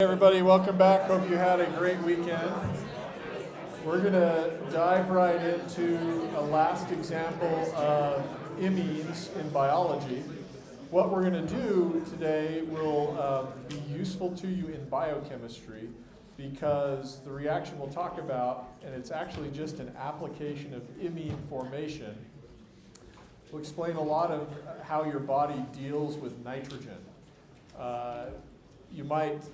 Hey everybody, welcome back. Hope you had a great weekend. We're going to dive right into a last example of imines in biology. What we're going to do today will be useful to you in biochemistry because the reaction we'll talk about, and it's actually just an application of imine formation, will explain a lot of how your body deals with nitrogen.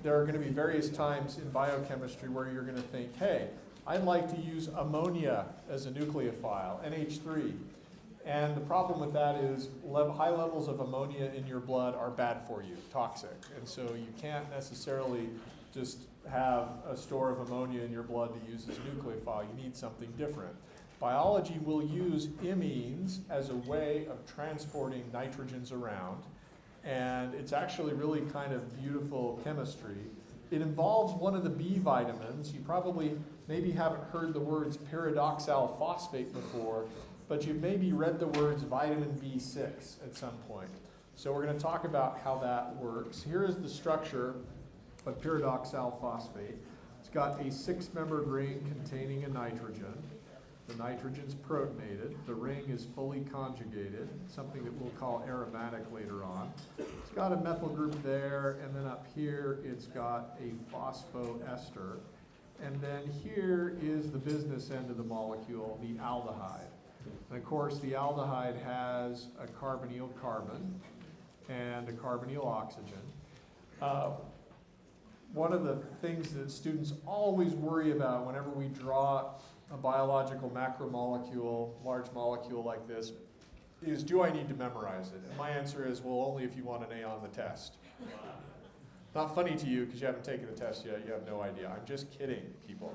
There are going to be various times in biochemistry where you're going to think, hey, I'd like to use ammonia as a nucleophile, NH3. And the problem with that is high levels of ammonia in your blood are bad for you, toxic. And so you can't necessarily just have a store of ammonia in your blood to use as a nucleophile. You need something different. Biology will use imines as a way of transporting nitrogens around. And it's actually really kind of beautiful chemistry. It involves one of the B vitamins. You probably maybe haven't heard the words pyridoxal phosphate before, but you've maybe read the words vitamin B6 at some point. So we're going to talk about how that works. Here is the structure of pyridoxal phosphate. It's got a 6-membered ring containing a nitrogen. The nitrogen's protonated. The ring is fully conjugated, something that we'll call aromatic later on. It's got a methyl group there, and then up here it's got a phosphoester. And then here is the business end of the molecule, the aldehyde. And of course, the aldehyde has a carbonyl carbon and a carbonyl oxygen. One of the things that students always worry about whenever we draw a biological macromolecule, large molecule like this, is do I need to memorize it? And my answer is, well, only if you want an A on the test. Not funny to you because you haven't taken the test yet, you have no idea. I'm just kidding, people.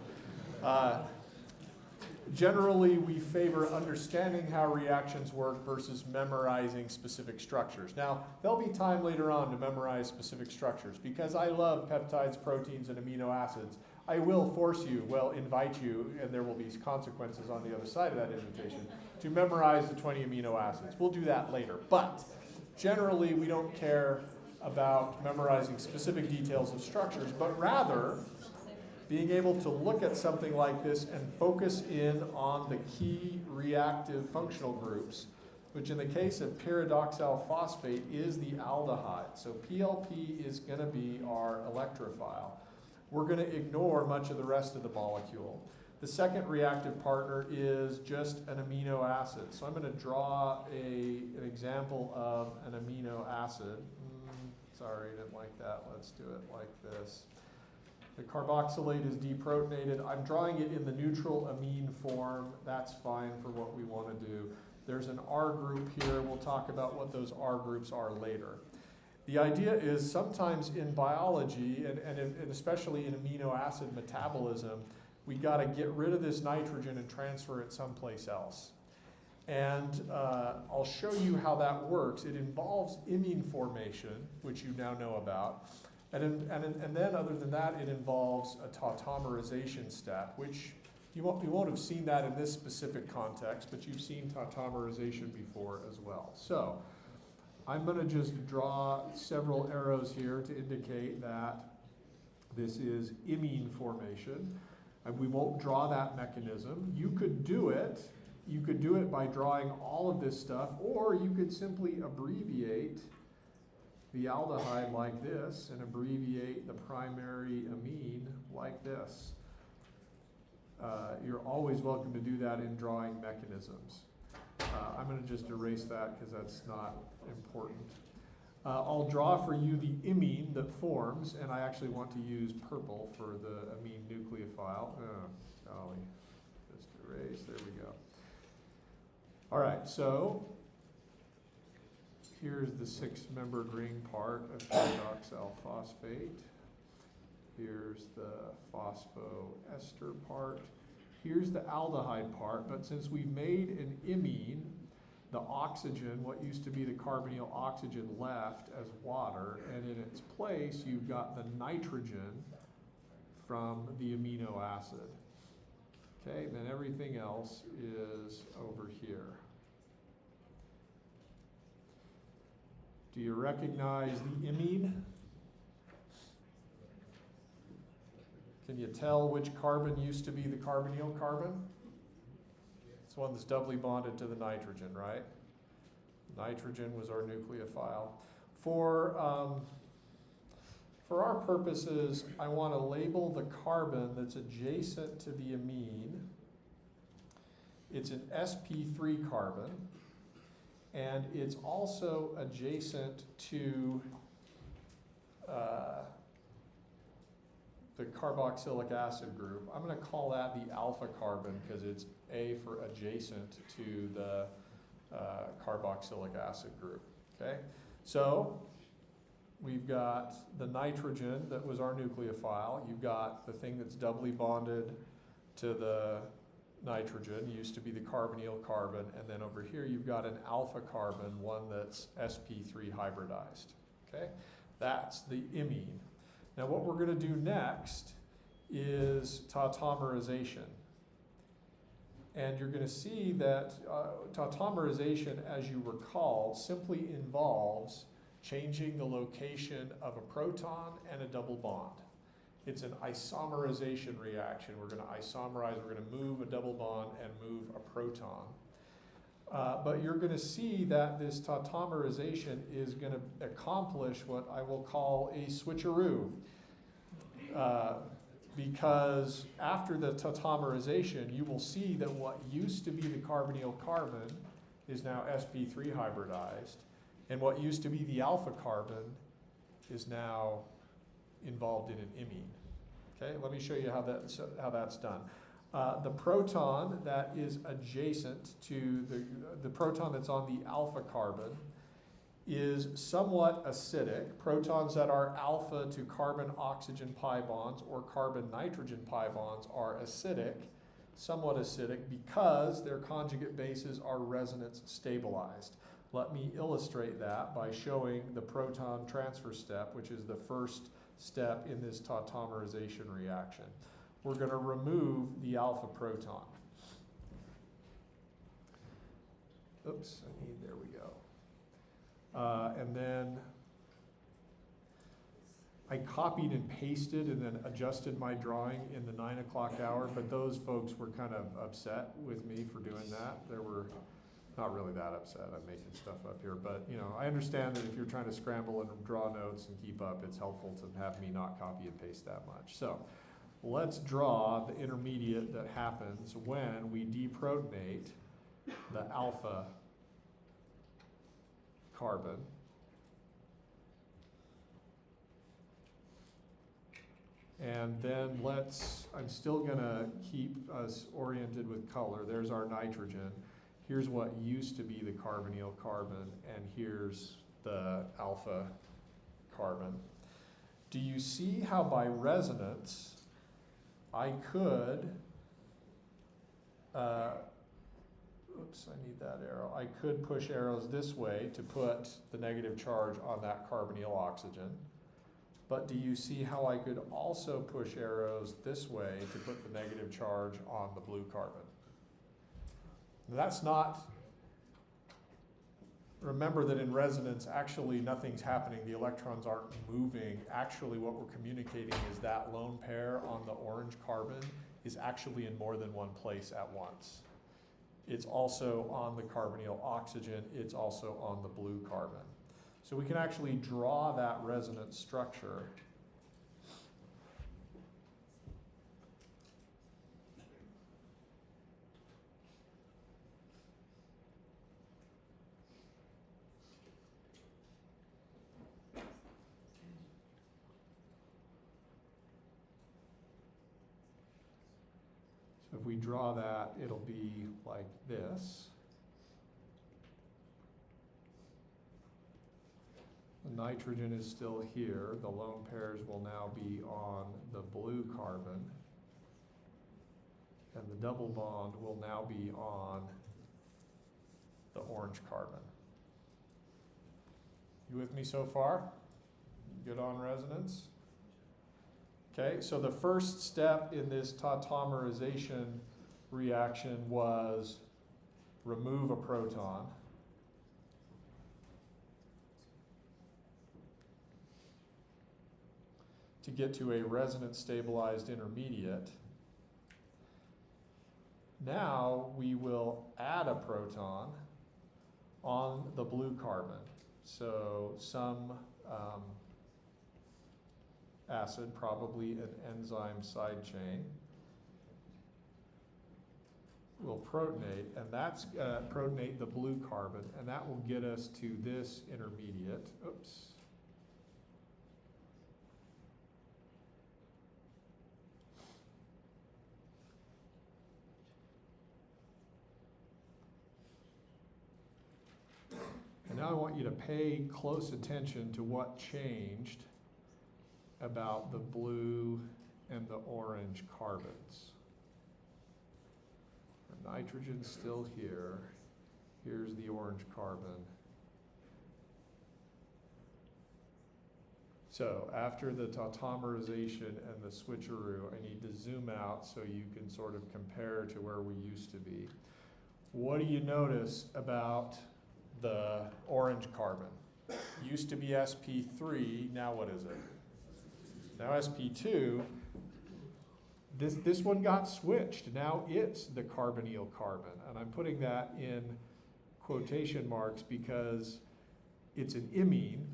Generally, we favor understanding how reactions work versus memorizing specific structures. Now, there'll be time later on to memorize specific structures. Because I love peptides, proteins, and amino acids, I will invite you, and there will be consequences on the other side of that invitation, to memorize the 20 amino acids. We'll do that later. But generally, we don't care about memorizing specific details of structures, but rather being able to look at something like this and focus in on the key reactive functional groups, which in the case of pyridoxal phosphate is the aldehyde. So PLP is going to be our electrophile. We're going to ignore much of the rest of the molecule. The second reactive partner is just an amino acid. So I'm going to draw an example of an amino acid. Sorry, I didn't like that. Let's do it like this. The carboxylate is deprotonated. I'm drawing it in the neutral amine form. That's fine for what we want to do. There's an R group here. We'll talk about what those R groups are later. The idea is sometimes in biology, and especially in amino acid metabolism, we got to get rid of this nitrogen and transfer it someplace else. And I'll show you how that works. It involves imine formation, which you now know about. And then other than that, it involves a tautomerization step, which you won't have seen that in this specific context, but you've seen tautomerization before as well. So I'm going to just draw several arrows here to indicate that this is imine formation. And we won't draw that mechanism. You could do it. You could do it by drawing all of this stuff, or you could simply abbreviate the aldehyde like this and abbreviate the primary amine like this. You're always welcome to do that in drawing mechanisms. I'm going to just erase that because that's not important. I'll draw for you the imine that forms, and I actually want to use purple for the amine nucleophile. Golly, just erase, there we go. All right, so here's the 6-membered ring part of pyridoxal phosphate. Here's the phosphoester part. Here's the aldehyde part, but since we've made an imine, the oxygen, what used to be the carbonyl oxygen, left as water, and in its place you've got the nitrogen from the amino acid. Okay, then everything else is over here. Do you recognize the imine? Can you tell which carbon used to be the carbonyl carbon? It's one that's doubly bonded to the nitrogen, right? Nitrogen was our nucleophile. For our purposes, I want to label the carbon that's adjacent to the amine. It's an sp3 carbon, and it's also adjacent to the carboxylic acid group. I'm going to call that the alpha carbon because it's A for adjacent to the carboxylic acid group. Okay, so we've got the nitrogen that was our nucleophile. You've got the thing that's doubly bonded to the nitrogen, used to be the carbonyl carbon, and then over here you've got an alpha carbon, one that's sp3 hybridized. Okay, that's the imine. Now what we're going to do next is tautomerization. And you're going to see that tautomerization, as you recall, simply involves changing the location of a proton and a double bond. It's an isomerization reaction. We're going to isomerize, we're going to move a double bond and move a proton. But you're going to see that this tautomerization is going to accomplish what I will call a switcheroo. Because after the tautomerization, you will see that what used to be the carbonyl carbon is now sp3 hybridized, and what used to be the alpha carbon is now involved in an imine. Okay, let me show you how that's done. The proton that is adjacent to the proton that's on the alpha carbon is somewhat acidic. Protons that are alpha to carbon-oxygen pi bonds or carbon-nitrogen pi bonds are acidic, somewhat acidic, because their conjugate bases are resonance stabilized. Let me illustrate that by showing the proton transfer step, which is the first step in this tautomerization reaction. We're going to remove the alpha proton. Oops, there we go. And then I copied and pasted and then adjusted my drawing in the 9 o'clock hour, but those folks were kind of upset with me for doing that. They were not really that upset. I'm making stuff up here, but you know, I understand that if you're trying to scramble and draw notes and keep up, it's helpful to have me not copy and paste that much. So let's draw the intermediate that happens when we deprotonate the alpha carbon. And then I'm still gonna keep us oriented with color. There's our nitrogen. Here's what used to be the carbonyl carbon, and here's the alpha carbon. Do you see how by resonance I could, oops, I need that arrow. I could push arrows this way to put the negative charge on that carbonyl oxygen. But do you see how I could also push arrows this way to put the negative charge on the blue carbon? That's not, remember that in resonance, actually nothing's happening. The electrons aren't moving. Actually, what we're communicating is that lone pair on the orange carbon is actually in more than one place at once. It's also on the carbonyl oxygen. It's also on the blue carbon. So we can actually draw that resonance structure. So if we draw that, it'll be like this. The nitrogen is still here. The lone pairs will now be on the blue carbon. And the double bond will now be on the orange carbon. You with me so far? Good on resonance? Okay, so the first step in this tautomerization reaction was remove a proton. to get to a resonance stabilized intermediate. Now we will add a proton on the blue carbon. So some acid, probably an enzyme side chain, will protonate, and that's protonate the blue carbon, and that will get us to this intermediate. Oops. And now I want you to pay close attention to what changed about the blue and the orange carbons. The nitrogen's still here. Here's the orange carbon. So after the tautomerization and the switcheroo, I need to zoom out so you can sort of compare to where we used to be. What do you notice about the orange carbon? Used to be sp3, now what is it? Now sp2. This one got switched. Now it's the carbonyl carbon. And I'm putting that in quotation marks because it's an imine.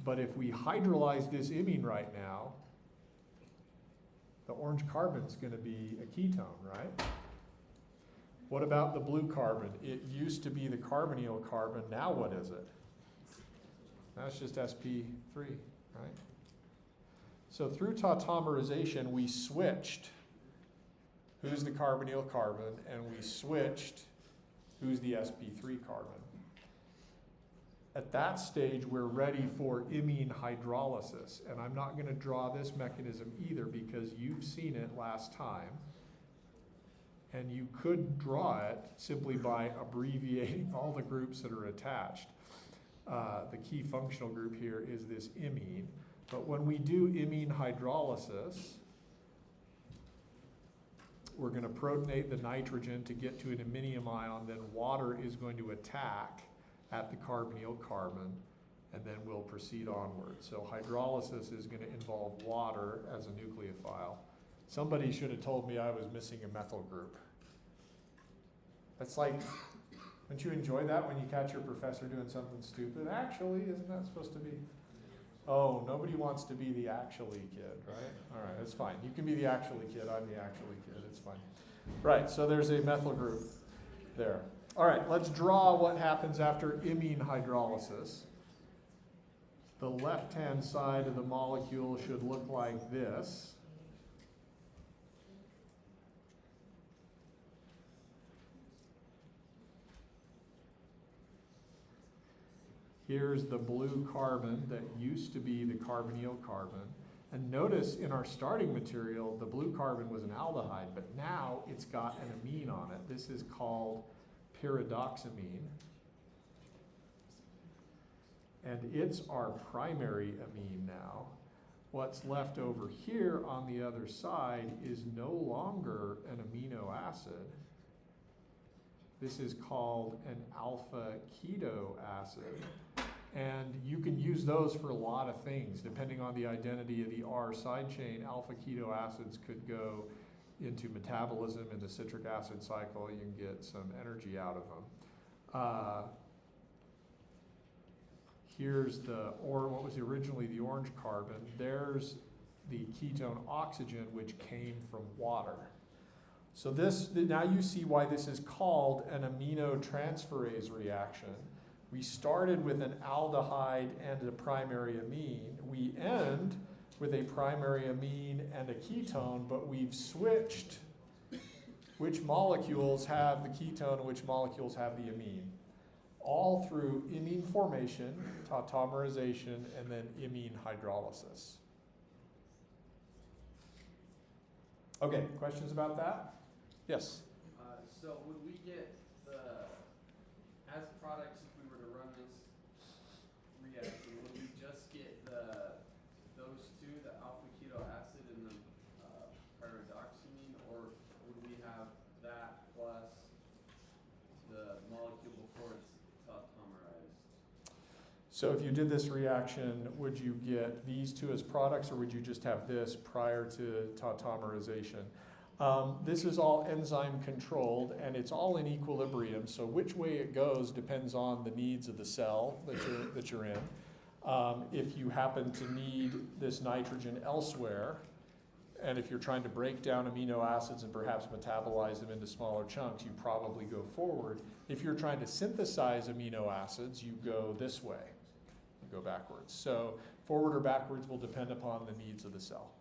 But if we hydrolyze this imine right now, the orange carbon's going to be a ketone, right? What about the blue carbon? It used to be the carbonyl carbon. Now what is it? Now it's just sp3, right? So through tautomerization, we switched who's the carbonyl carbon, and we switched who's the sp3 carbon. At that stage, we're ready for imine hydrolysis. And I'm not going to draw this mechanism either because you've seen it last time. And you could draw it simply by abbreviating all the groups that are attached. The key functional group here is this imine. But when we do imine hydrolysis, we're going to protonate the nitrogen to get to an iminium ion, then water is going to attack at the carbonyl carbon, and then we'll proceed onward. So hydrolysis is going to involve water as a nucleophile. Somebody should have told me I was missing a methyl group. That's like, don't you enjoy that when you catch your professor doing something stupid? Actually, isn't that supposed to be? Oh, nobody wants to be the actually kid, right? All right, that's fine. You can be the actually kid. I'm the actually kid. It's fine. Right, so there's a methyl group there. All right, let's draw what happens after imine hydrolysis. The left-hand side of the molecule should look like this. Here's the blue carbon that used to be the carbonyl carbon. And notice in our starting material, the blue carbon was an aldehyde, but now it's got an amine on it. This is called pyridoxamine. And it's our primary amine now. What's left over here on the other side is no longer an amino acid. This is called an alpha keto acid. And you can use those for a lot of things. Depending on the identity of the R side chain, alpha keto acids could go into metabolism in the citric acid cycle. You can get some energy out of them. Here's what was originally the orange carbon. There's the ketone oxygen, which came from water. So now you see why this is called an aminotransferase reaction. We started with an aldehyde and a primary amine. We end with a primary amine and a ketone, but we've switched which molecules have the ketone and which molecules have the amine. All through imine formation, tautomerization, and then imine hydrolysis. Okay, questions about that? Yes? So would we get as products, if we were to run this reaction, would we just get those two, the alpha keto acid and the pyridoxamine, or would we have that plus the molecule before it's tautomerized? So if you did this reaction, would you get these two as products, or would you just have this prior to tautomerization? This is all enzyme controlled, and it's all in equilibrium, so which way it goes depends on the needs of the cell that you're in. If you happen to need this nitrogen elsewhere, and if you're trying to break down amino acids and perhaps metabolize them into smaller chunks, you probably go forward. If you're trying to synthesize amino acids, you go this way, you go backwards. So forward or backwards will depend upon the needs of the cell.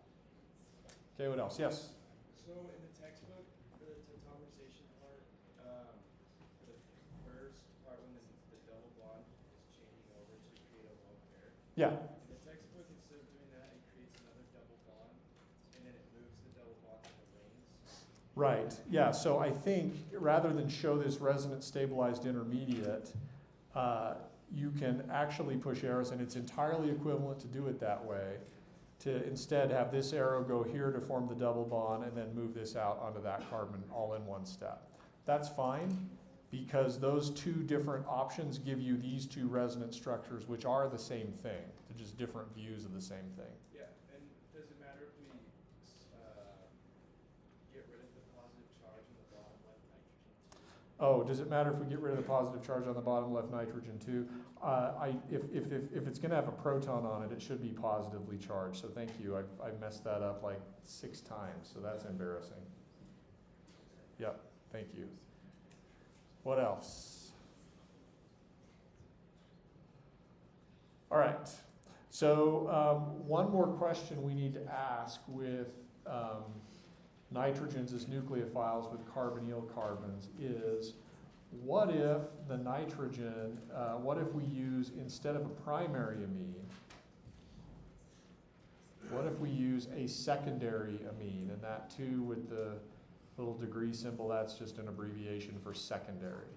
Okay, what else? Yes? So in the textbook, for the tautomerization part, the first part when the double bond is changing over to create a lone pair, Yeah. in the textbook, instead of doing that, it creates another double bond, and then it moves the double bond to the rings. Right, yeah, so I think rather than show this resonance stabilized intermediate, you can actually push arrows, and it's entirely equivalent to do it that way, to instead have this arrow go here to form the double bond and then move this out onto that carbon all in one step. That's fine, because those two different options give you these two resonance structures, which are the same thing. They're just different views of the same thing. Yeah, and does it matter if we get rid of the positive charge on the bottom left nitrogen too? Oh, does it matter if we get rid of the positive charge on the bottom left nitrogen too? If it's gonna have a proton on it, it should be positively charged, so thank you. I've messed that up like 6 times, so that's embarrassing. Yep, thank you. What else? All right, so one more question we need to ask with nitrogens as nucleophiles with carbonyl carbons is, what if the nitrogen, what if we use, instead of a primary amine, what if we use a secondary amine? And that too, with the little degree symbol, that's just an abbreviation for secondary.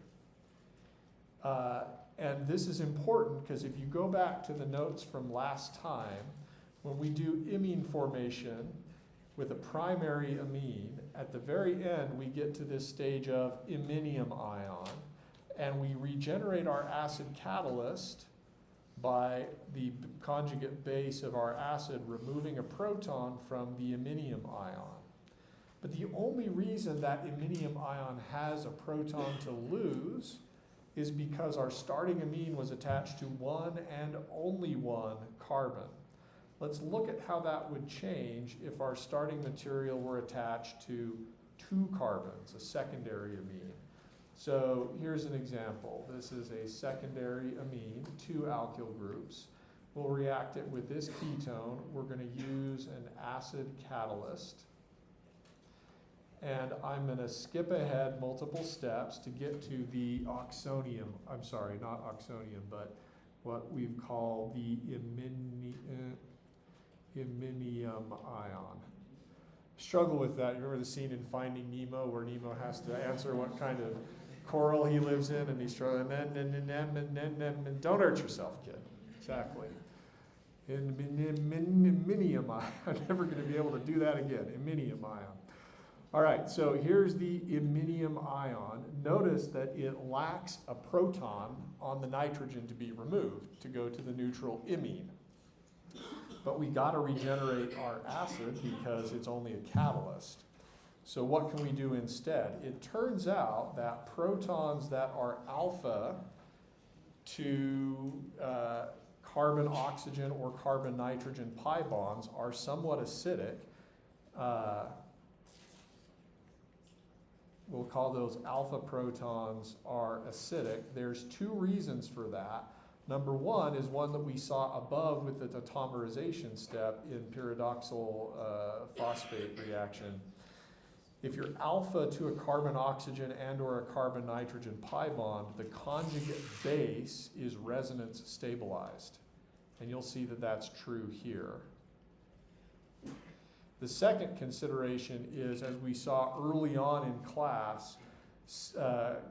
And this is important because if you go back to the notes from last time, when we do imine formation with a primary amine, at the very end we get to this stage of iminium ion, and we regenerate our acid catalyst by the conjugate base of our acid removing a proton from the iminium ion. But the only reason that iminium ion has a proton to lose is because our starting amine was attached to one and only one carbon. Let's look at how that would change if our starting material were attached to 2 carbons, a secondary amine. So here's an example. This is a secondary amine, 2 alkyl groups. We'll react it with this ketone. We're going to use an acid catalyst. And I'm going to skip ahead multiple steps to get to the oxonium. I'm sorry, not oxonium, but what we've called the iminium ion. Struggle with that. You remember the scene in Finding Nemo where Nemo has to answer what kind of coral he lives in, and he's struggling. And don't hurt yourself, kid. Exactly. Iminium ion. I'm never going to be able to do that again. Iminium ion. All right, so here's the iminium ion. Notice that it lacks a proton on the nitrogen to be removed to go to the neutral imine. But we got to regenerate our acid because it's only a catalyst. So what can we do instead? It turns out that protons that are alpha to carbon oxygen or carbon nitrogen pi bonds are somewhat acidic. We'll call those alpha protons are acidic. There's 2 reasons for that. Number 1 is one that we saw above with the tautomerization step in pyridoxal phosphate reaction. If you're alpha to a carbon oxygen and or a carbon nitrogen pi bond, the conjugate base is resonance stabilized. And you'll see that that's true here. The second consideration is, as we saw early on in class,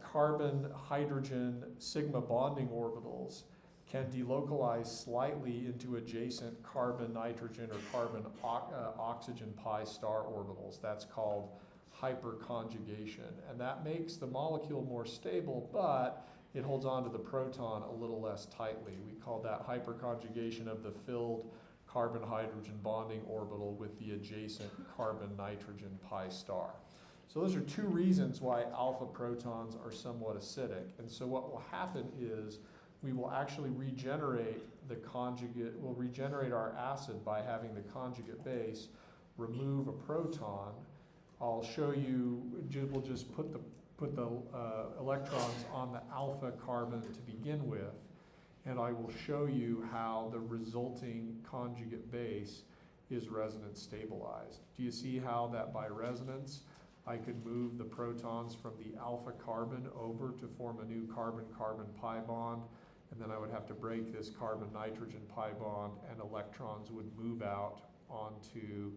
carbon-hydrogen sigma bonding orbitals can delocalize slightly into adjacent carbon-nitrogen or carbon-oxygen pi star orbitals. That's called hyperconjugation. And that makes the molecule more stable, but it holds on to the proton a little less tightly. We call that hyperconjugation of the filled carbon-hydrogen bonding orbital with the adjacent carbon-nitrogen pi star. So those are two reasons why alpha protons are somewhat acidic. And so what will happen is we will actually regenerate the conjugate, we'll regenerate our acid by having the conjugate base remove a proton. I'll show you, we'll just put the electrons on the alpha carbon to begin with, and I will show you how the resulting conjugate base is resonance stabilized. Do you see how that by resonance I could move the protons from the alpha carbon over to form a new carbon-carbon pi bond, and then I would have to break this carbon-nitrogen pi bond, and electrons would move out onto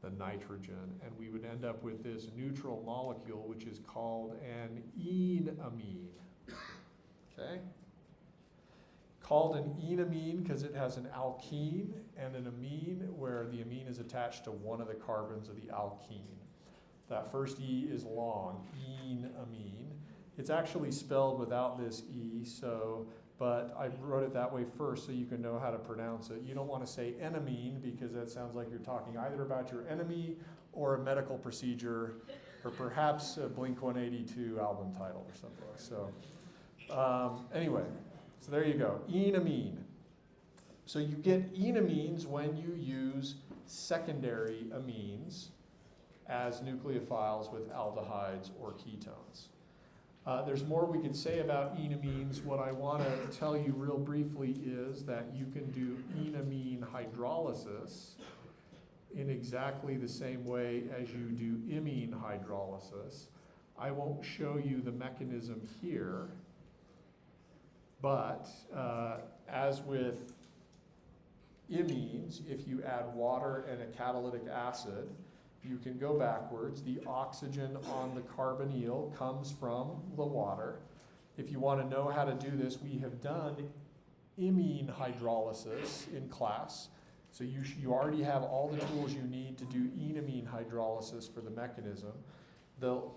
the nitrogen, and we would end up with this neutral molecule, which is called an enamine. Okay? Called an enamine because it has an alkene and an amine, where the amine is attached to one of the carbons of the alkene. That first E is long, enamine. It's actually spelled without this E, but I wrote it that way first so you can know how to pronounce it. You don't want to say enamine because that sounds like you're talking either about your enemy or a medical procedure or perhaps a Blink-182 album title or something. So anyway, so there you go, enamine. So you get enamines when you use secondary amines as nucleophiles with aldehydes or ketones. There's more we could say about enamines. What I want to tell you real briefly is that you can do enamine hydrolysis in exactly the same way as you do imine hydrolysis. I won't show you the mechanism here, but as with imines, if you add water and a catalytic acid, you can go backwards. The oxygen on the carbonyl comes from the water. If you want to know how to do this, we have done imine hydrolysis in class. So you already have all the tools you need to do enamine hydrolysis for the mechanism.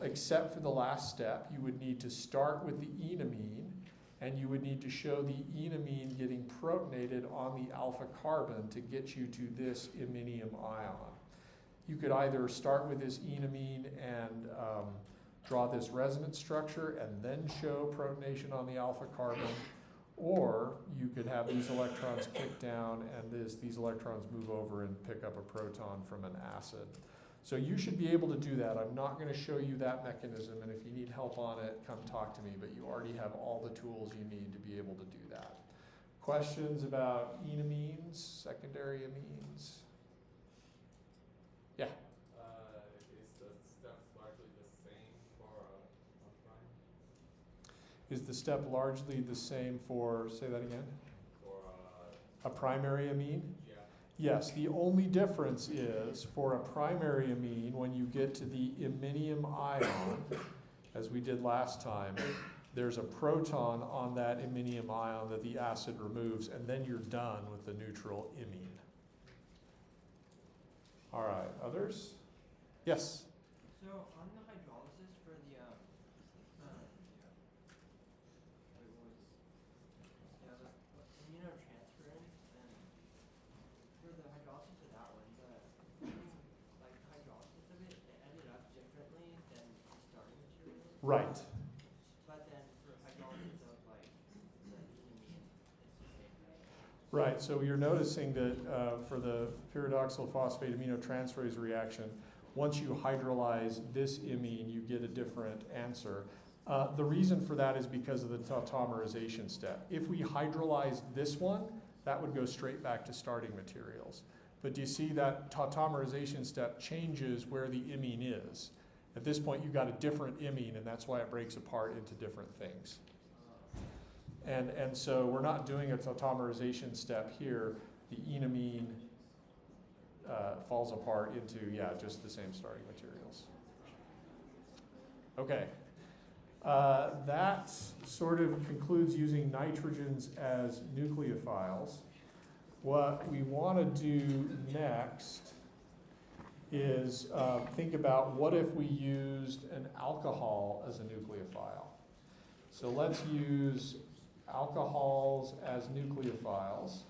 Except for the last step, you would need to start with the enamine, and you would need to show the enamine getting protonated on the alpha carbon to get you to this iminium ion. You could either start with this enamine and draw this resonance structure and then show protonation on the alpha carbon, or you could have these electrons click down and these electrons move over and pick up a proton from an acid. So you should be able to do that. I'm not going to show you that mechanism, and if you need help on it, come talk to me, but you already have all the tools you need to be able to do that. Questions about enamines, secondary amines? Yeah. Is the steps largely the same for a prime? Is the step largely the same for, say that again? For a primary amine? yeah. Yes, the only difference is for a primary amine, when you get to the iminium ion, as we did last time, there's a proton on that iminium ion that the acid removes, and then you're done with the neutral imine. All right, others? Yes? So on the hydrolysis for the aminotransference, and for the hydrolysis of that one, the hydrolysis of it ended up differently than the starting material. Right. But then for hydrolysis of the enamine, it's the same thing. Right, so you're noticing that for the pyridoxal phosphate aminotransferase reaction, once you hydrolyze this imine, you get a different answer. The reason for that is because of the tautomerization step. If we hydrolyzed this one, that would go straight back to starting materials. But do you see that tautomerization step changes where the imine is? At this point, you've got a different imine, and that's why it breaks apart into different things. And so we're not doing a tautomerization step here. The enamine falls apart into, just the same starting materials. Okay. That sort of concludes using nitrogens as nucleophiles. What we want to do next is think about what if we used an alcohol as a nucleophile. So let's use alcohols as nucleophiles.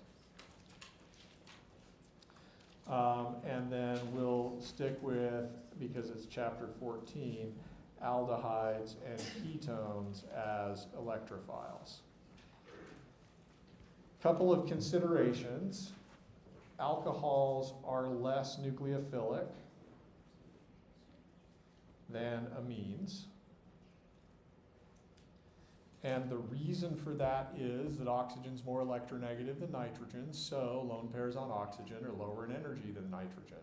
And then we'll stick with, because it's chapter 14, aldehydes and ketones as electrophiles. Couple of considerations. Alcohols are less nucleophilic than amines. And the reason for that is that oxygen's more electronegative than nitrogen, so lone pairs on oxygen are lower in energy than nitrogen.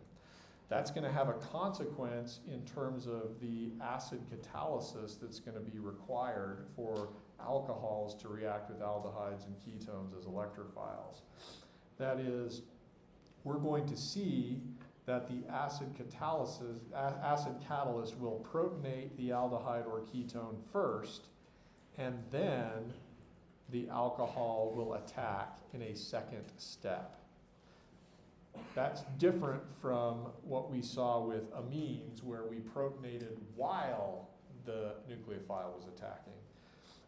That's going to have a consequence in terms of the acid catalysis that's going to be required for alcohols to react with aldehydes and ketones as electrophiles. That is, we're going to see that the acid catalyst will protonate the aldehyde or ketone first, and then the alcohol will attack in a second step. That's different from what we saw with amines, where we protonated while the nucleophile was attacking.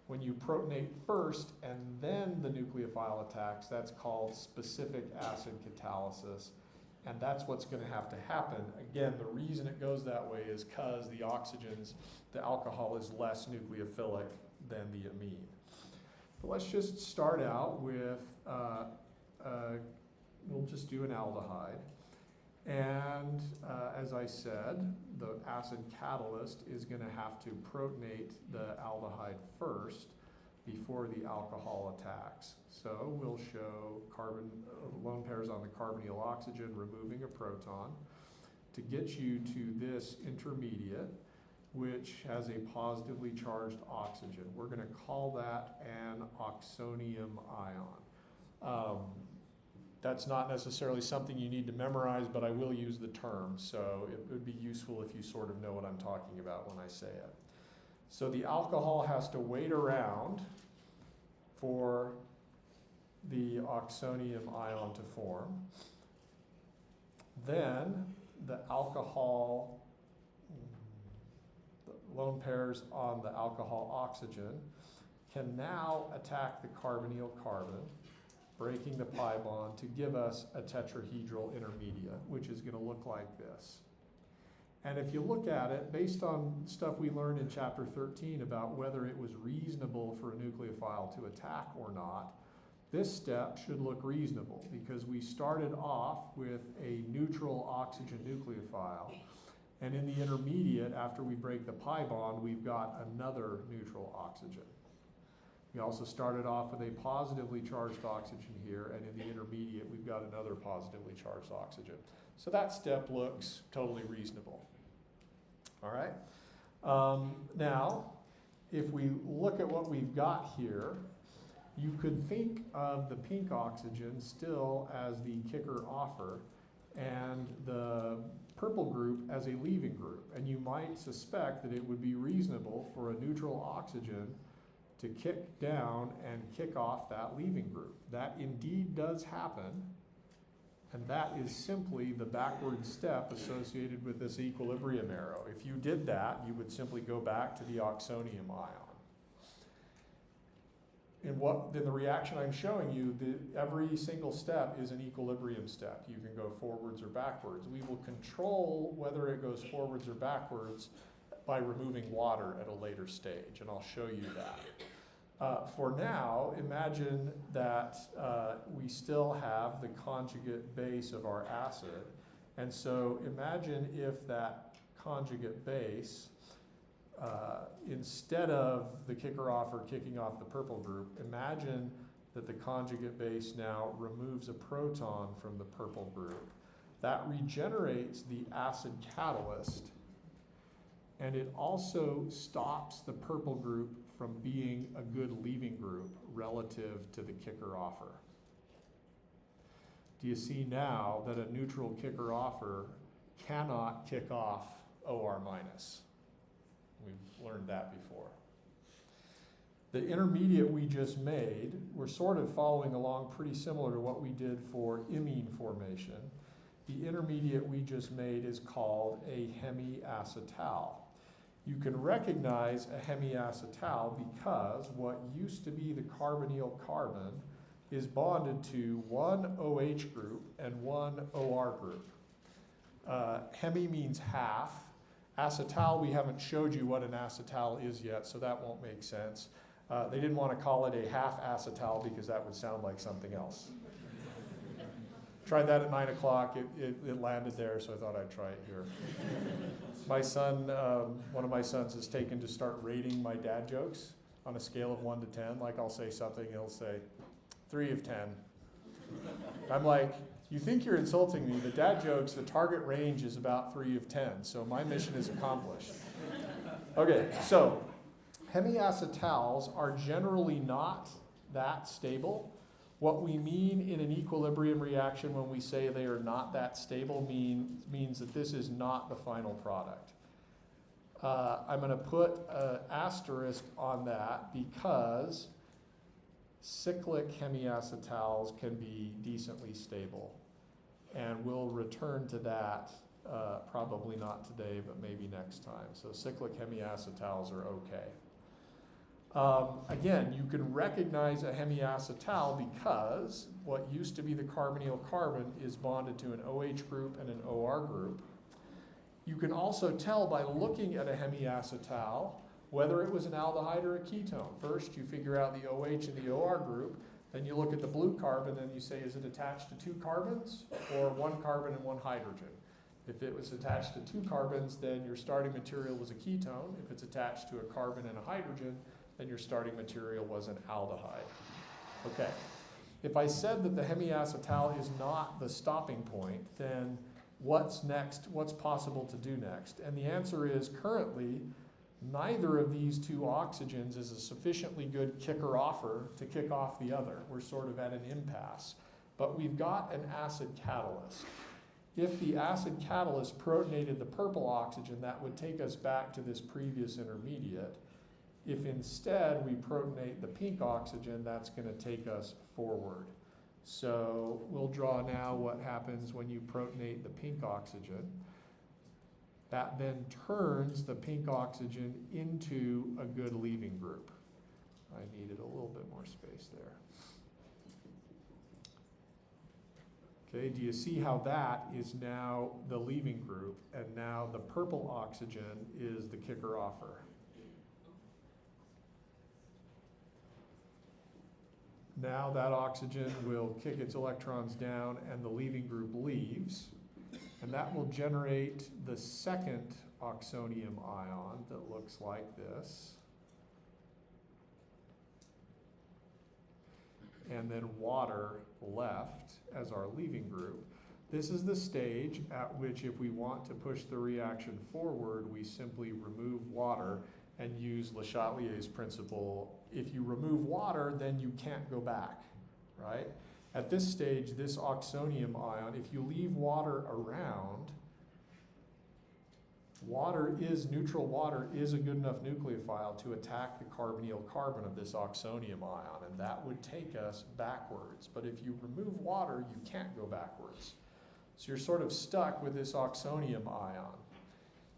When you protonate first and then the nucleophile attacks, that's called specific acid catalysis, and that's what's going to have to happen. Again, the reason it goes that way is because the alcohol is less nucleophilic than the amine. But let's just start out with, we'll just do an aldehyde. And as I said, the acid catalyst is going to have to protonate the aldehyde first before the alcohol attacks. So we'll show lone pairs on the carbonyl oxygen removing a proton to get you to this intermediate, which has a positively charged oxygen. We're going to call that an oxonium ion. That's not necessarily something you need to memorize, but I will use the term, so it would be useful if you sort of know what I'm talking about when I say it. So the alcohol has to wait around for the oxonium ion to form. Then the alcohol, the lone pairs on the alcohol oxygen, can now attack the carbonyl carbon, breaking the pi bond to give us a tetrahedral intermediate, which is going to look like this. And if you look at it, based on stuff we learned in chapter 13 about whether it was reasonable for a nucleophile to attack or not, this step should look reasonable because we started off with a neutral oxygen nucleophile, and in the intermediate, after we break the pi bond, we've got another neutral oxygen. We also started off with a positively charged oxygen here, and in the intermediate, we've got another positively charged oxygen. So that step looks totally reasonable. All right? Now, if we look at what we've got here, you could think of the pink oxygen still as the kicker offer and the purple group as a leaving group. And you might suspect that it would be reasonable for a neutral oxygen to kick down and kick off that leaving group. That indeed does happen, and that is simply the backward step associated with this equilibrium arrow. If you did that, you would simply go back to the oxonium ion. In the reaction I'm showing you, every single step is an equilibrium step. You can go forwards or backwards. We will control whether it goes forwards or backwards by removing water at a later stage, and I'll show you that. For now, imagine that we still have the conjugate base of our acid, and so imagine if that conjugate base, instead of the kicker off or kicking off the purple group, imagine that the conjugate base now removes a proton from the purple group. That regenerates the acid catalyst, and it also stops the purple group from being a good leaving group relative to the kicker offer. Do you see now that a neutral kicker offer cannot kick off OR minus? We've learned that before. The intermediate we just made, we're sort of following along pretty similar to what we did for imine formation. The intermediate we just made is called a hemiacetal. You can recognize a hemiacetal because what used to be the carbonyl carbon is bonded to one OH group and one OR group. Hemi means half. Acetal, we haven't showed you what an acetal is yet, so that won't make sense. They didn't want to call it a half acetal because that would sound like something else. Tried that at 9 o'clock, it landed there, so I thought I'd try it here. My son, one of my sons is taken to start rating my dad jokes on a scale of 1 to 10. Like I'll say something, he'll say 3 of 10. I'm like, you think you're insulting me, the dad jokes, the target range is about 3 of 10, so my mission is accomplished. Okay, so hemiacetals are generally not that stable. What we mean in an equilibrium reaction when we say they are not that stable means that this is not the final product. I'm going to put an asterisk on that because cyclic hemiacetals can be decently stable. And we'll return to that, probably not today, but maybe next time. So cyclic hemiacetals are okay. Again, you can recognize a hemiacetal because what used to be the carbonyl carbon is bonded to an OH group and an OR group. You can also tell by looking at a hemiacetal whether it was an aldehyde or a ketone. First, you figure out the OH and the OR group. Then you look at the blue carbon and you say, is it attached to 2 carbons or 1 carbon and 1 hydrogen? If it was attached to 2 carbons, then your starting material was a ketone. If it's attached to a carbon and a hydrogen, then your starting material was an aldehyde. Okay. If I said that the hemiacetal is not the stopping point, then what's next? What's possible to do next? And the answer is currently, neither of these 2 oxygens is a sufficiently good kicker-offer to kick off the other. We're sort of at an impasse. But we've got an acid catalyst. If the acid catalyst protonated the purple oxygen, that would take us back to this previous intermediate. If instead we protonate the pink oxygen, that's going to take us forward. So we'll draw now what happens when you protonate the pink oxygen. That then turns the pink oxygen into a good leaving group. I needed a little bit more space there. Okay, do you see how that is now the leaving group, and now the purple oxygen is the kicker offer? Now that oxygen will kick its electrons down and the leaving group leaves. And that will generate the second oxonium ion that looks like this. And then water left as our leaving group. This is the stage at which, if we want to push the reaction forward, we simply remove water and use Le Chatelier's principle. If you remove water, then you can't go back, right? At this stage, this oxonium ion, if you leave water around, neutral water is a good enough nucleophile to attack the carbonyl carbon of this oxonium ion, and that would take us backwards. But if you remove water, you can't go backwards. So you're sort of stuck with this oxonium ion.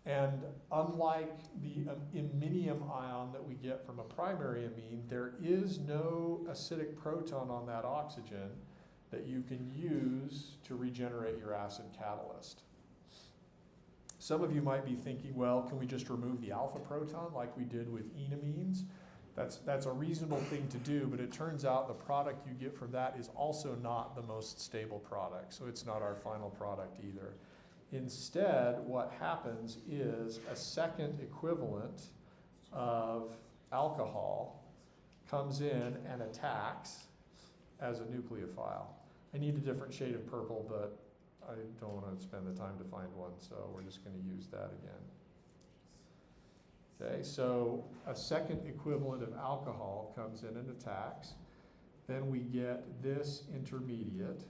And unlike the iminium ion that we get from a primary amine, there is no acidic proton on that oxygen that you can use to regenerate your acid catalyst. Some of you might be thinking, well, can we just remove the alpha proton like we did with enamines? That's a reasonable thing to do, but it turns out the product you get from that is also not the most stable product, so it's not our final product either. Instead, what happens is a second equivalent of alcohol comes in and attacks as a nucleophile. I need a different shade of purple, but I don't want to spend the time to find one, so we're just going to use that again. Okay, so a second equivalent of alcohol comes in and attacks. Then we get this intermediate.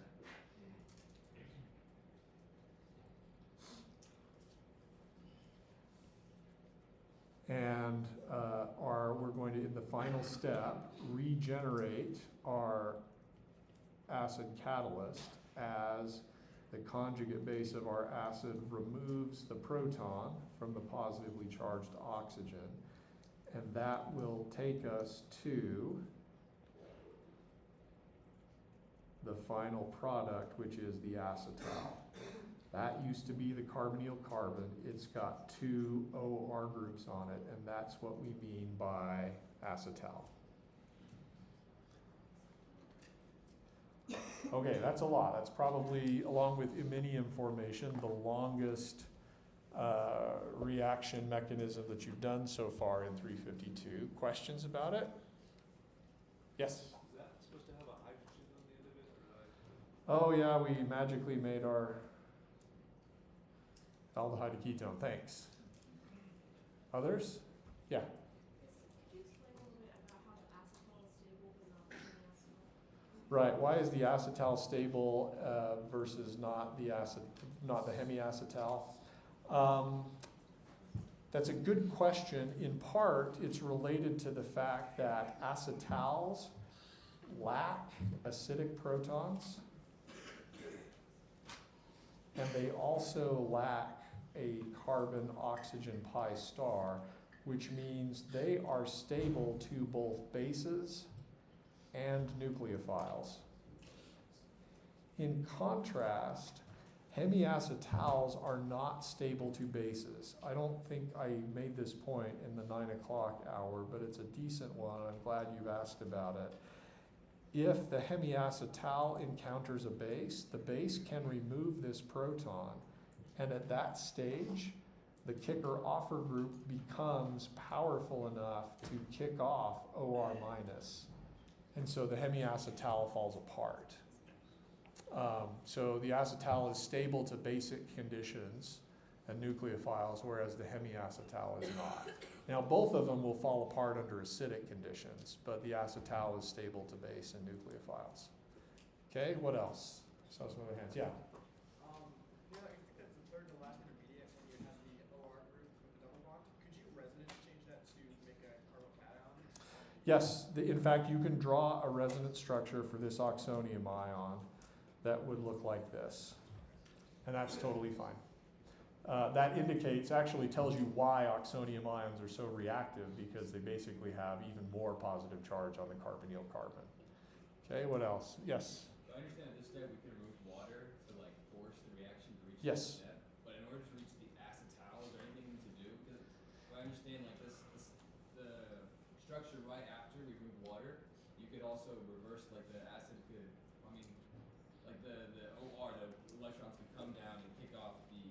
And we're going to, in the final step, regenerate our acid catalyst as the conjugate base of our acid removes the proton from the positively charged oxygen, and that will take us to the final product, which is the acetal. That used to be the carbonyl carbon. It's got 2 OR groups on it, and that's what we mean by acetal. Okay, that's a lot. That's probably, along with iminium formation, the longest reaction mechanism that you've done so far in 352. Questions about it? Yes? Is that supposed to have a hydrogen on the end of it, or Oh yeah, we magically made our aldehyde ketone. Thanks. Others? Yeah. Could you explain a little bit about how the acetal is stable but not the hemiacetal? Right. Why is the acetal stable versus not the hemiacetal? That's a good question. In part, it's related to the fact that acetals lack acidic protons, and they also lack a carbon-oxygen pi star, which means they are stable to both bases and nucleophiles. In contrast, hemiacetals are not stable to bases. I don't think I made this point in the 9 o'clock hour, but it's a decent one. I'm glad you've asked about it. If the hemiacetal encounters a base, the base can remove this proton, and at that stage, the kicker-offer group becomes powerful enough to kick off OR minus, and so the hemiacetal falls apart. So the acetal is stable to basic conditions and nucleophiles, whereas the hemiacetal is not. Now, both of them will fall apart under acidic conditions, but the acetal is stable to base and nucleophiles. Okay, what else? Saw some other hands. Yeah. Yeah, I think that's the third to last intermediate when you have the OR group with the double bond. Could you resonance change that to make a carbocation? Yes. In fact, you can draw a resonance structure for this oxonium ion that would look like this, and that's totally fine. That indicates, actually tells you why oxonium ions are so reactive, because they basically have even more positive charge on the carbonyl carbon. Okay, what else? Yes? So I understand at this step we can remove water to like force the reaction to reach Yes. that step, but in order to reach the acetal, is there anything to do? Because if I understand like this, the structure right after we remove water, you could also reverse like the acid could, I mean, like the OR, the electrons could come down and kick off the.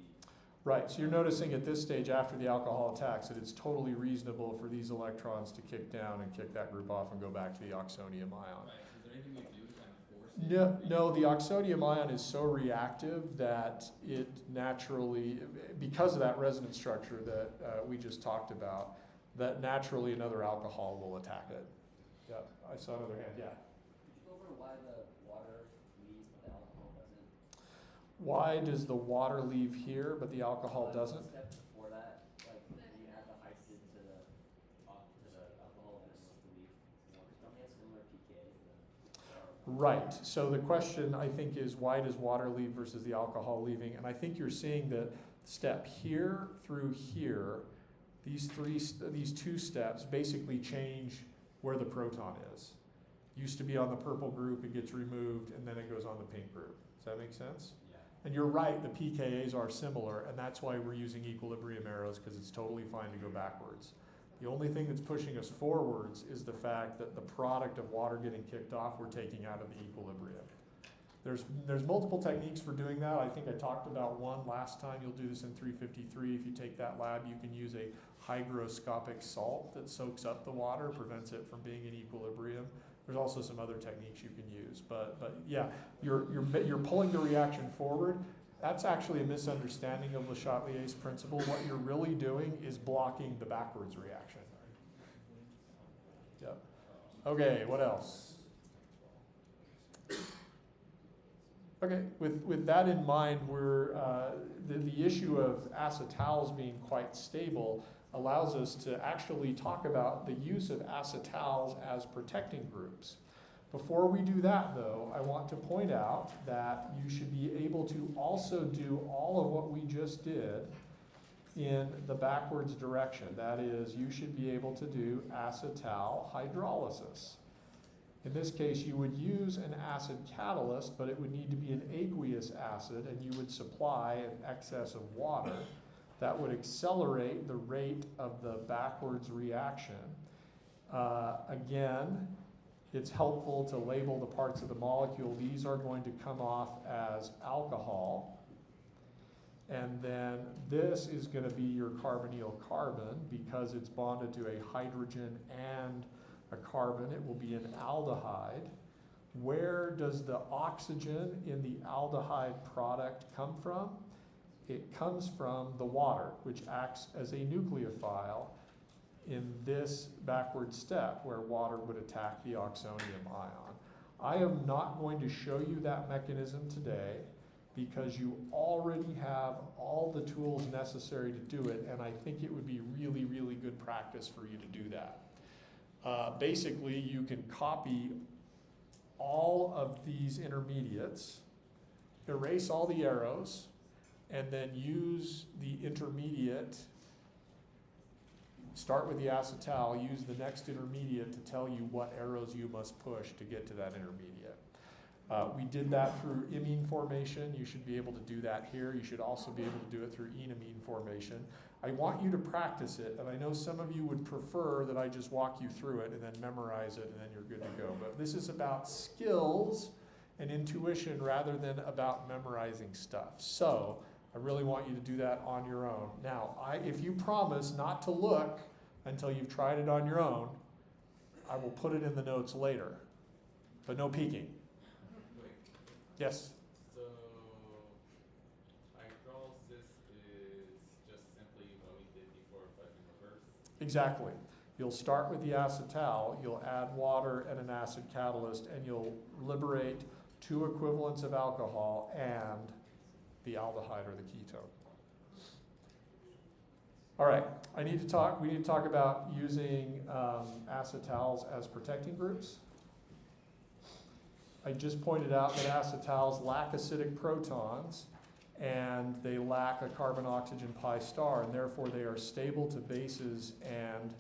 Right, so you're noticing at this stage after the alcohol attacks that it's totally reasonable for these electrons to kick down and kick that group off and go back to the oxonium ion. Right, so is there anything we can do to kind of force it? No, the oxonium ion is so reactive that it naturally, because of that resonance structure that we just talked about, that naturally another alcohol will attack it. Yeah, I saw another hand, yeah. Could you go over why the water leaves but the alcohol doesn't? Why does the water leave here but the alcohol doesn't? The step before that, like when you add the hydrogen to the alcohol, then it's supposed to leave more. Don't they have similar pKa? Right, so the question I think is, why does water leave versus the alcohol leaving? And I think you're seeing that step here through here, these two steps basically change where the proton is. Used to be on the purple group, it gets removed, and then it goes on the pink group. Does that make sense? Yeah. And you're right, the pKa's are similar, and that's why we're using equilibrium arrows, because it's totally fine to go backwards. The only thing that's pushing us forwards is the fact that the product of water getting kicked off, we're taking out of the equilibrium. There's multiple techniques for doing that. I think I talked about one last time. You'll do this in 353. If you take that lab, you can use a hygroscopic salt that soaks up the water, prevents it from being in equilibrium. There's also some other techniques you can use, but yeah, you're pulling the reaction forward. That's actually a misunderstanding of Le Chatelier's principle. What you're really doing is blocking the backwards reaction. Yep. Okay, what else? Okay, with that in mind, we're the issue of acetals being quite stable allows us to actually talk about the use of acetals as protecting groups. Before we do that though, I want to point out that you should be able to also do all of what we just did in the backwards direction. That is, you should be able to do acetal hydrolysis. In this case, you would use an acid catalyst, but it would need to be an aqueous acid, and you would supply an excess of water that would accelerate the rate of the backwards reaction. Again, it's helpful to label the parts of the molecule. These are going to come off as alcohol. And then this is going to be your carbonyl carbon because it's bonded to a hydrogen and a carbon. It will be an aldehyde. Where does the oxygen in the aldehyde product come from? It comes from the water, which acts as a nucleophile in this backward step where water would attack the oxonium ion. I am not going to show you that mechanism today because you already have all the tools necessary to do it, and I think it would be really, really good practice for you to do that. Basically, you can copy all of these intermediates, erase all the arrows, and then use the intermediate. Start with the acetal, use the next intermediate to tell you what arrows you must push to get to that intermediate. We did that through imine formation. You should be able to do that here. You should also be able to do it through enamine formation. I want you to practice it, and I know some of you would prefer that I just walk you through it and then memorize it and then you're good to go. But this is about skills and intuition rather than about memorizing stuff. So I really want you to do that on your own. Now, if you promise not to look until you've tried it on your own, I will put it in the notes later, but no peeking. Wait, Yes? so hydrolysis is just simply what we did before, but in reverse? Exactly. You'll start with the acetal, you'll add water and an acid catalyst, and you'll liberate two equivalents of alcohol and the aldehyde or the ketone. All right, we need to talk about using acetals as protecting groups. I just pointed out that acetals lack acidic protons and they lack a carbon-oxygen pi star, and therefore they are stable to bases and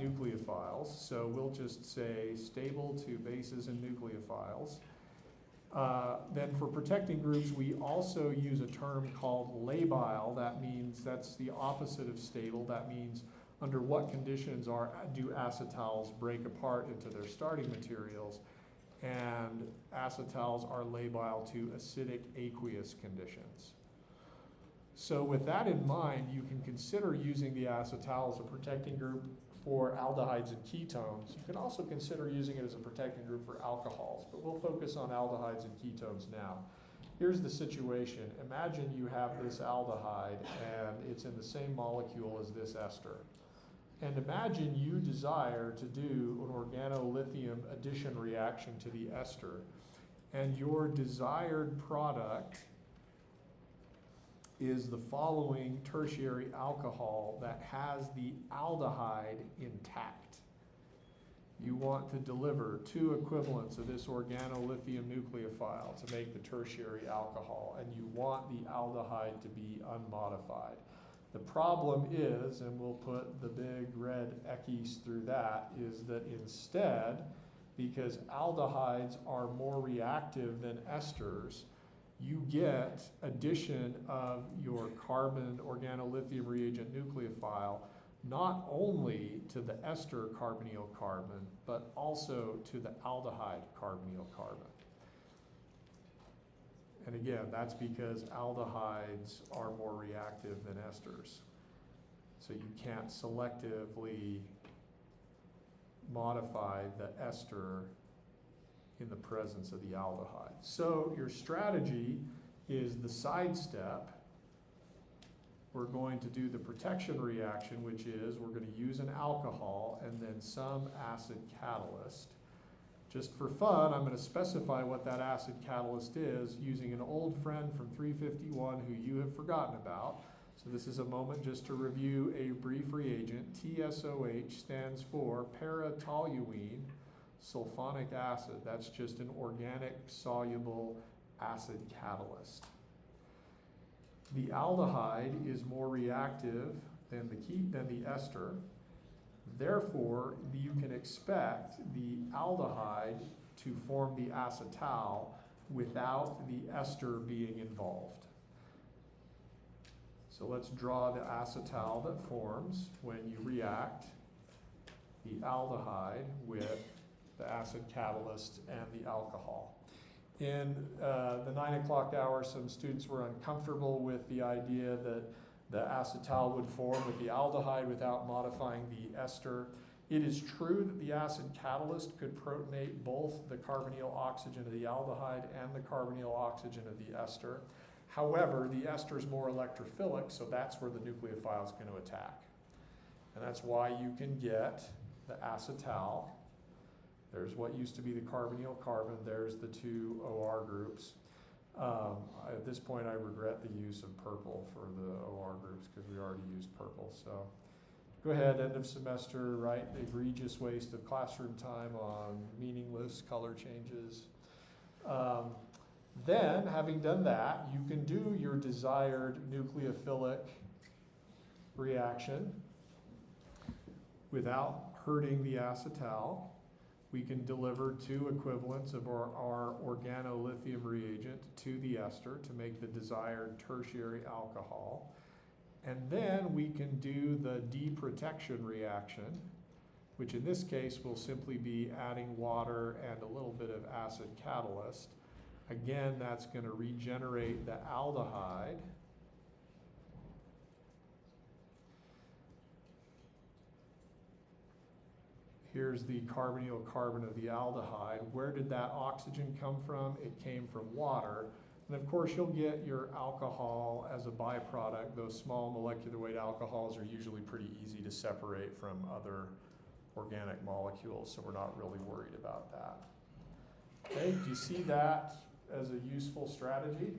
nucleophiles. So we'll just say stable to bases and nucleophiles. Then for protecting groups, we also use a term called labile. That means that's the opposite of stable. That means under what conditions do acetals break apart into their starting materials, and acetals are labile to acidic aqueous conditions. So with that in mind, you can consider using the acetal as a protecting group for aldehydes and ketones. You can also consider using it as a protecting group for alcohols, but we'll focus on aldehydes and ketones now. Here's the situation. Imagine you have this aldehyde and it's in the same molecule as this ester. And imagine you desire to do an organolithium addition reaction to the ester, and your desired product is the following tertiary alcohol that has the aldehyde intact. You want to deliver two equivalents of this organolithium nucleophile to make the tertiary alcohol, and you want the aldehyde to be unmodified. The problem is, and we'll put the big red X through that, is that instead, because aldehydes are more reactive than esters, you get addition of your carbon organolithium reagent nucleophile not only to the ester carbonyl carbon, but also to the aldehyde carbonyl carbon. And again, that's because aldehydes are more reactive than esters. So you can't selectively modify the ester in the presence of the aldehyde. So your strategy is the side step. We're going to do the protection reaction, which is we're going to use an alcohol and then some acid catalyst. Just for fun, I'm going to specify what that acid catalyst is using an old friend from 351 who you have forgotten about. So this is a moment just to review a brief reagent. TSOH stands for para-toluene sulfonic acid. That's just an organic soluble acid catalyst. The aldehyde is more reactive than the ester. Therefore, you can expect the aldehyde to form the acetal without the ester being involved. So let's draw the acetal that forms when you react the aldehyde with the acid catalyst and the alcohol. In the 9 o'clock hour, some students were uncomfortable with the idea that the acetal would form with the aldehyde without modifying the ester. It is true that the acid catalyst could protonate both the carbonyl oxygen of the aldehyde and the carbonyl oxygen of the ester. However, the ester is more electrophilic, so that's where the nucleophile is going to attack. And that's why you can get the acetal. There's what used to be the carbonyl carbon. There's the two OR groups. At this point, I regret the use of purple for the OR groups because we already used purple. So go ahead, end of semester, write the egregious waste of classroom time on meaningless color changes. Then, having done that, you can do your desired nucleophilic reaction without hurting the acetal. We can deliver two equivalents of our organolithium reagent to the ester to make the desired tertiary alcohol. And then we can do the deprotection reaction, which in this case will simply be adding water and a little bit of acid catalyst. Again, that's going to regenerate the aldehyde. Here's the carbonyl carbon of the aldehyde. Where did that oxygen come from? It came from water. And of course, you'll get your alcohol as a byproduct. Those small molecular weight alcohols are usually pretty easy to separate from other organic molecules, so we're not really worried about that. Okay, do you see that as a useful strategy?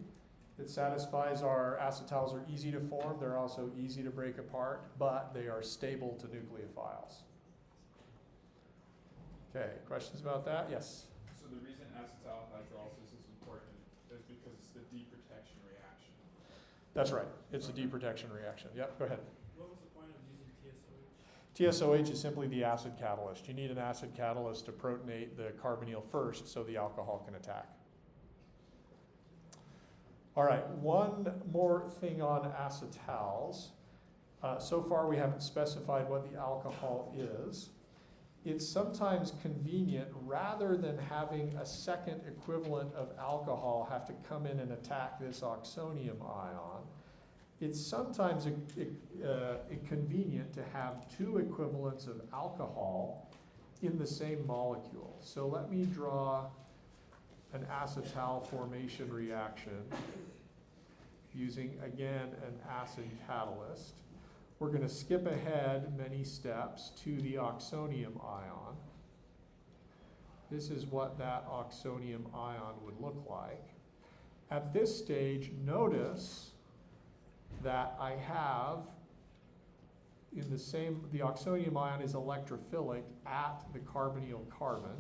It satisfies our acetals are easy to form, they're also easy to break apart, but they are stable to nucleophiles. Okay, questions about that? Yes? So the reason acetal hydrolysis is important is because it's the deprotection reaction. That's right, it's a deprotection reaction. Yep, go ahead. What was the point of using TSOH? TSOH is simply the acid catalyst. You need an acid catalyst to protonate the carbonyl first so the alcohol can attack. All right, one more thing on acetals. So far we haven't specified what the alcohol is. It's sometimes convenient, rather than having a second equivalent of alcohol have to come in and attack this oxonium ion, it's sometimes convenient to have two equivalents of alcohol in the same molecule. So let me draw an acetal formation reaction using, again, an acid catalyst. We're going to skip ahead many steps to the oxonium ion. This is what that oxonium ion would look like. At this stage, notice that I have the oxonium ion is electrophilic at the carbonyl carbon,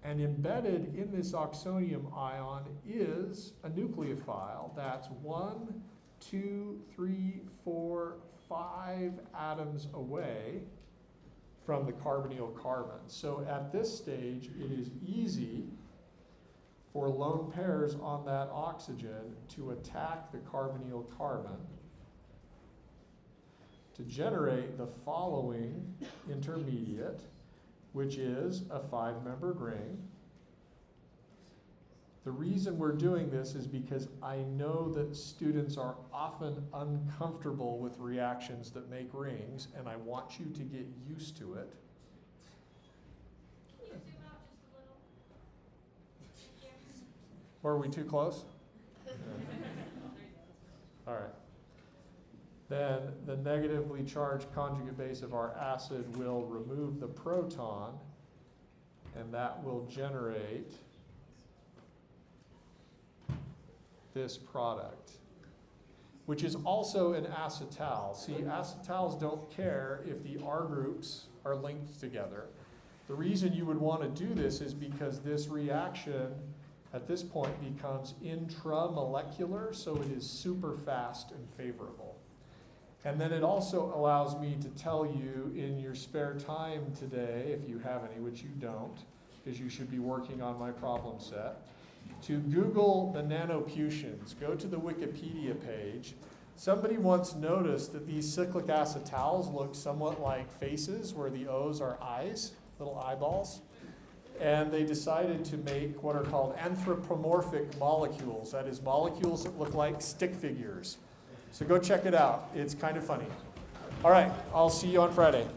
and embedded in this oxonium ion is a nucleophile that's 1, 2, 3, 4, 5 atoms away from the carbonyl carbon. So at this stage, it is easy for lone pairs on that oxygen to attack the carbonyl carbon to generate the following intermediate, which is a 5-membered ring. The reason we're doing this is because I know that students are often uncomfortable with reactions that make rings, and I want you to get used to it. Can you zoom out just a little? Thank you. Or are we too close? All right. Then the negatively charged conjugate base of our acid will remove the proton, and that will generate this product, which is also an acetal. See, acetals don't care if the R groups are linked together. The reason you would want to do this is because this reaction at this point becomes intramolecular, so it is super fast and favorable. And then it also allows me to tell you in your spare time today, if you have any, which you don't, because you should be working on my problem set, to Google the nanoputations. Go to the Wikipedia page. Somebody once noticed that these cyclic acetals look somewhat like faces, where the O's are eyes, little eyeballs. And they decided to make what are called anthropomorphic molecules. That is, molecules that look like stick figures. So go check it out. It's kind of funny. All right, I'll see you on Friday.